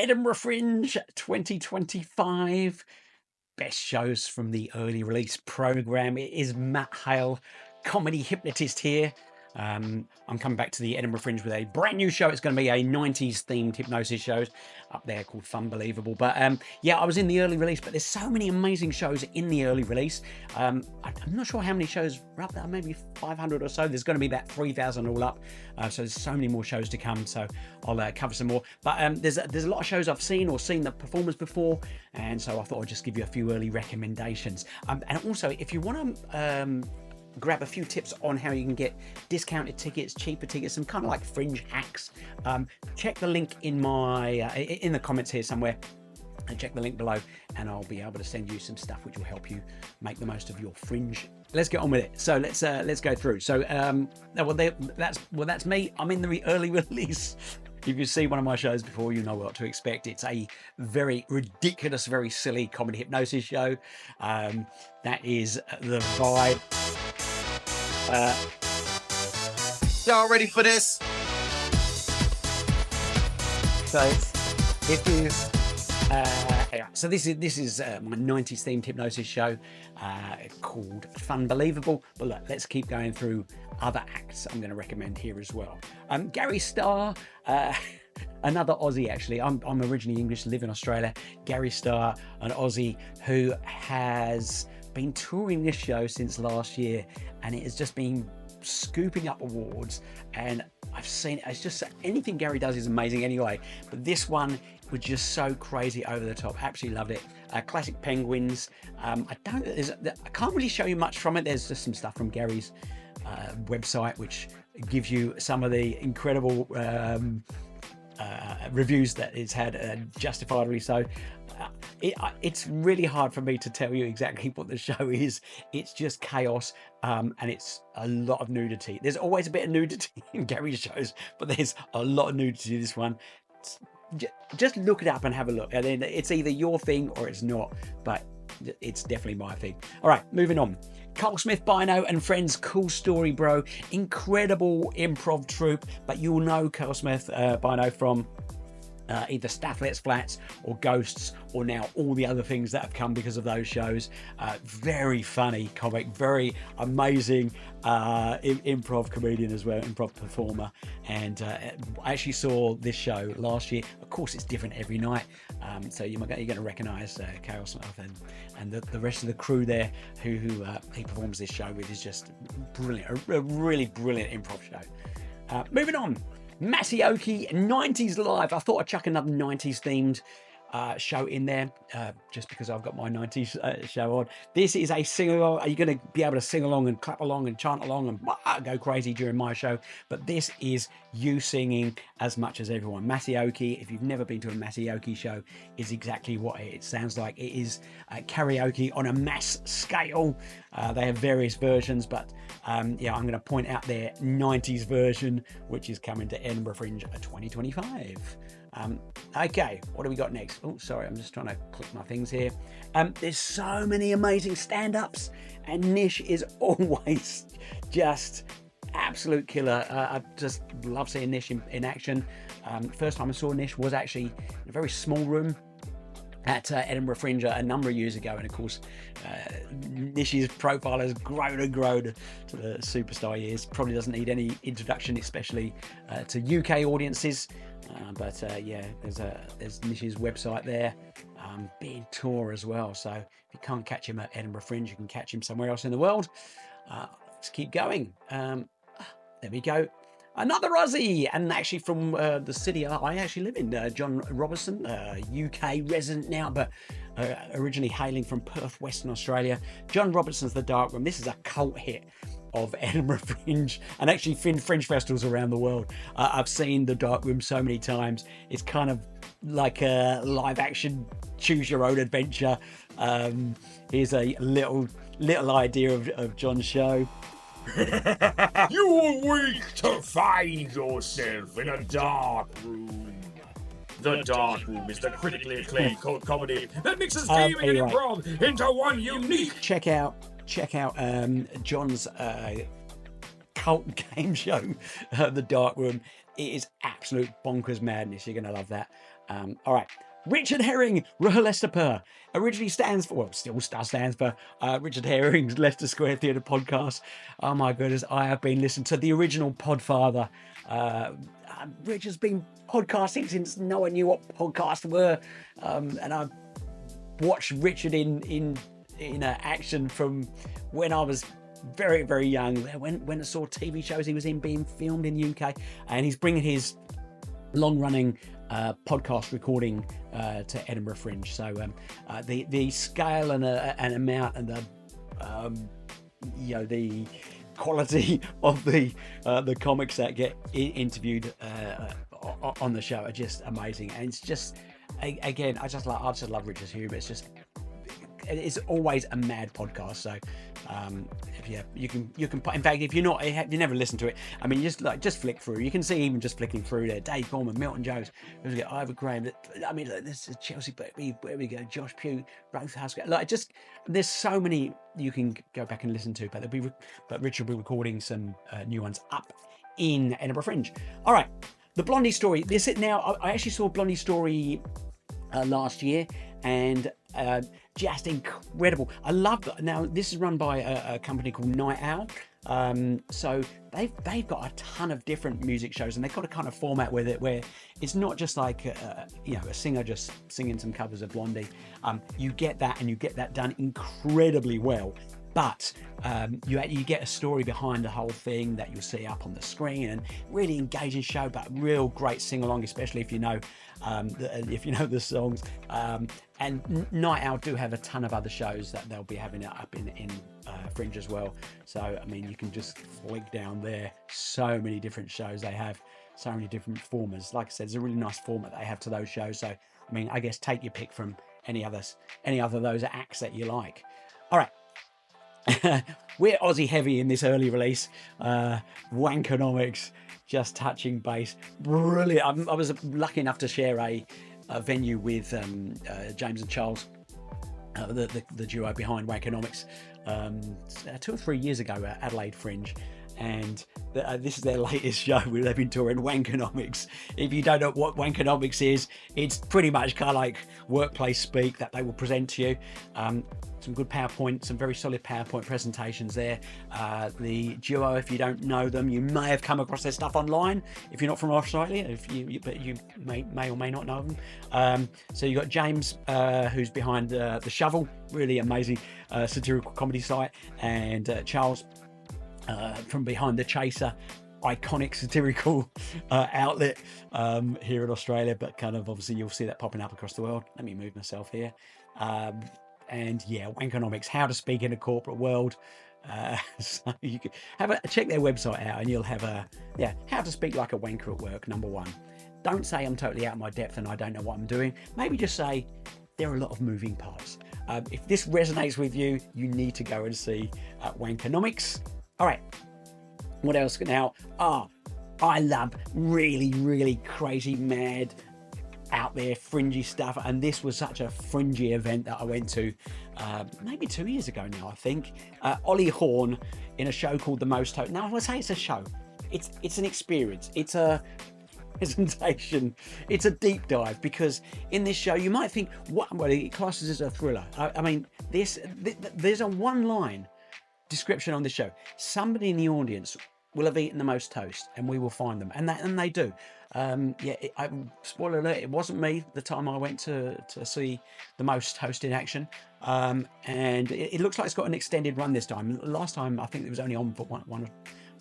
Edinburgh Fringe 2025. Best shows from the early release program. It is Matt Hale, comedy hypnotist here. I'm coming back to the Edinburgh Fringe with a brand new show. It's going to be a 90s themed hypnosis show up there called Funbelievable. But yeah, I was in the early release, but there's so many amazing shows in the early release. I'm not sure how many shows are up there, maybe 500 or so. There's going to be about 3,000 all up. So there's so many more shows to come. So I'll cover some more. But there's a lot of shows I've seen or seen the performers before. And so I thought I'd just give you a few early recommendations. And also, if you want to grab a few tips on how you can get discounted tickets, cheaper tickets, some kind of like fringe hacks, check the link in my in the comments here somewhere, and check the link below, and I'll be able to send you some stuff which will help you make the most of your fringe. Let's get on with it. So let's go through. So that's me. I'm in the early release. If you see one of my shows before, you know what to expect. It's a very ridiculous, very silly comedy hypnosis show. That is the vibe. Y'all ready for this? So this is my 90s themed hypnosis show called Funbelievable. But look, let's keep going through other acts I'm going to recommend here as well. Garry Starr, another Aussie actually. I'm originally English, live in Australia. Garry Starr, an Aussie who has been touring this show since last year, and it has just been scooping up awards. And I've seen it, it's just anything Garry does is amazing anyway, but this one was just so crazy over the top. Absolutely loved it. Classic penguins. I can't really show you much from it. There's just some stuff from Garry's website which gives you some of the incredible reviews that it's had, justifiably so. It's really hard for me to tell you exactly what the show is. It's just chaos, and it's a lot of nudity. There's always a bit of nudity in Garry's shows, but there's a lot of nudity in this one. Just look it up and have a look, and then it's either your thing or it's not, but it's definitely my thing. All right, moving on. Kool Smith-Bynoe and friends, Cool Story Bro, incredible improv troupe, but you'll know Kool Smith-Bynoe from either Stafflet's Flats or Ghosts, or now all the other things that have come because of those shows. Very funny comic, very amazing improv comedian as well, improv performer. And I actually saw this show last year. Of course, it's different every night, so you're going to recognise Kool Smith and the rest of the crew there who he performs this show with. Is just brilliant, a really brilliant improv show. Moving on. Massaoke 90s Live. I thought I'd chuck another 90s themed show in there, just because I've got my 90s show on. This is a sing-along. Are you going to be able to sing along and clap along and chant along and go crazy during my show? But this is you singing as much as everyone. Massaoke, if you've never been to a Massaoke show, is exactly what it sounds like. It is karaoke on a mass scale. They have various versions, but yeah, I'm going to point out their 90s version, which is coming to Edinburgh Fringe 2025. Okay, what do we got next? Oh, sorry, I'm just trying to click my things here. There's so many amazing stand-ups, and Nish is always just absolute killer. I just love seeing Nish in action. First time I saw Nish was actually in a very small room at Edinburgh Fringe a number of years ago, and of course Nish's profile has grown and grown to the superstar he is. Probably doesn't need any introduction, especially to UK audiences, but yeah, there's Nish's website there. Big tour as well, so if you can't catch him at Edinburgh Fringe, you can catch him somewhere else in the world. Let's keep going. There we go. Another Aussie, and actually from the city I actually live in, John Robertson, UK resident now, but originally hailing from Perth, Western Australia. John Robertson's The Dark Room. This is a cult hit of Edinburgh Fringe, and actually fringe festivals around the world. I've seen The Dark Room so many times. It's kind of like a live action choose your own adventure. Here's a little idea of John's show. You awake to find yourself in a dark room. The Dark Room is the critically acclaimed cult comedy that mixes gaming and improv into one unique. Check out John's cult game show, The Dark Room. It is absolute bonkers madness. You're gonna love that. All right. Richard Herring, RHLSTP, originally stands for, well, still stands for Richard Herring's Leicester Square Theatre podcast. Oh my goodness, I have been listening to the original Podfather. Richard's been podcasting since no one knew what podcasts were, and I watched Richard in action from when I was very, very young. When I saw TV shows he was in being filmed in the UK, and he's bringing his long-running podcast recording to Edinburgh Fringe. So the scale and amount and the quality of the comics that get interviewed on the show are just amazing. And it's just, again, I just love Richard's humour. It's always a mad podcast. So if you can, in fact, if you never listened to it, I mean, just flick through. You can see even just flicking through there, Dave Gorman, Milton Jones, Ivor Graham. I mean, look, this is Chelsea, but where we go, Josh Pugh, Rose House. There's so many you can go back and listen to. But Richard will be recording some new ones up in Edinburgh Fringe. All right, the Blondie story. I actually saw Blondie story last year, and just incredible. I love that. Now this is run by a company called Night Owl, so they've got a ton of different music shows, and they've got a kind of format with it where it's not just like a singer just singing some covers of Blondie. You get that, and you get that done incredibly well. But you get a story behind the whole thing that you'll see up on the screen, and really engaging show, but real great sing along, especially if you know the songs. And Night Owl do have a ton of other shows that they'll be having it up in Fringe as well. So I mean, you can just flick down there. So many different shows they have, so many different formers. Like I said, there's a really nice format they have to those shows. So I mean, I guess take your pick from any other of those acts that you like. All right. We're Aussie heavy in this early release. Wankernomics, just touching base. Brilliant. I was lucky enough to share a venue with James and Charles, the duo behind Wankernomics, 2 or 3 years ago at Adelaide Fringe. And this is their latest show. They've been touring Wankernomics. If you don't know what Wankernomics is, it's pretty much kind of like workplace speak that they will present to you. Some good PowerPoint, some very solid PowerPoint presentations there. The duo, if you don't know them, you may have come across their stuff online. If you're not from Australia, but you may or may not know them. So you've got James, who's behind The Shovel, really amazing satirical comedy site, and Charles, from behind The Chaser, iconic satirical outlet here in Australia, but kind of obviously you'll see that popping up across the world. Let me move myself here. And yeah, Wankernomics, how to speak in a corporate world. So you can check their website out, and you'll have how to speak like a wanker at work, #1. Don't say I'm totally out of my depth and I don't know what I'm doing. Maybe just say there are a lot of moving parts. If this resonates with you, you need to go and see Wankernomics. All right, what else now? I love really, really crazy, mad, out there, fringy stuff. And this was such a fringy event that I went to maybe 2 years ago now, I think. Ollie Horn in a show called The Most Toast. Now, I would say it's a show. It's an experience. It's a presentation. It's a deep dive, because in this show you might think, well, it classes as a thriller. I mean, there's a one-line description on the show. Somebody in the audience will have eaten the most toast, and we will find them, and they do. Spoiler alert, it wasn't me the time I went to see The Most Toast in action, and it looks like it's got an extended run this time. Last time I think it was only on for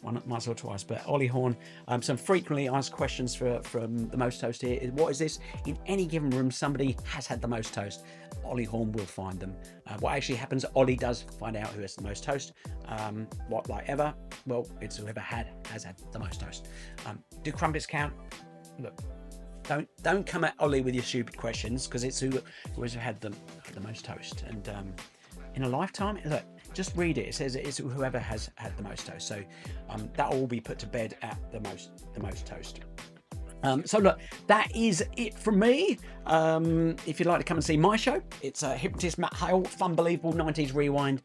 once or twice. But Ollie Horn, some frequently asked questions from The Most Toast here. What is this? In any given room, somebody has had the most toast. Ollie Horn will find them. What actually happens, Ollie does find out who has the most toast. Well, it's whoever has had the most toast. Do crumpets count? Look, don't come at Ollie with your stupid questions, because it's who has had the most toast. And in a lifetime, look, just read it. It says it's whoever has had the most toast. So that will all be put to bed at the most toast. So look, that is it from me. If you'd like to come and see my show, it's Hypnotist Matt Hale, Funbelievable 90s Rewind.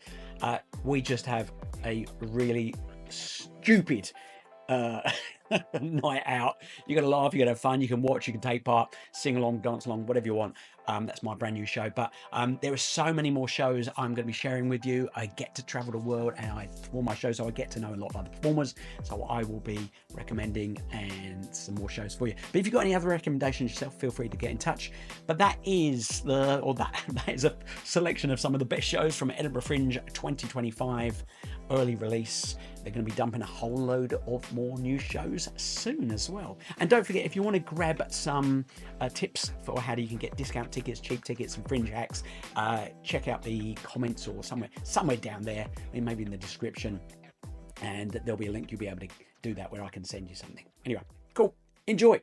We just have a really stupid night out. You're going to laugh, you're going to have fun, you can watch, you can take part, sing along, dance along, whatever you want. That's my brand new show. But there are so many more shows I'm going to be sharing with you. I get to travel the world and I perform my shows, so I get to know a lot of other performers. So I will be recommending and some more shows for you. But if you've got any other recommendations yourself, feel free to get in touch. But that is that is a selection of some of the best shows from Edinburgh Fringe 2025 early release. They're going to be dumping a whole load of more new shows soon as well. And don't forget, if you want to grab some tips for how you can get discount tickets, cheap tickets, and fringe hacks, check out the comments or somewhere down there, maybe in the description, and there'll be a link. You'll be able to do that where I can send you something. Anyway, cool. Enjoy.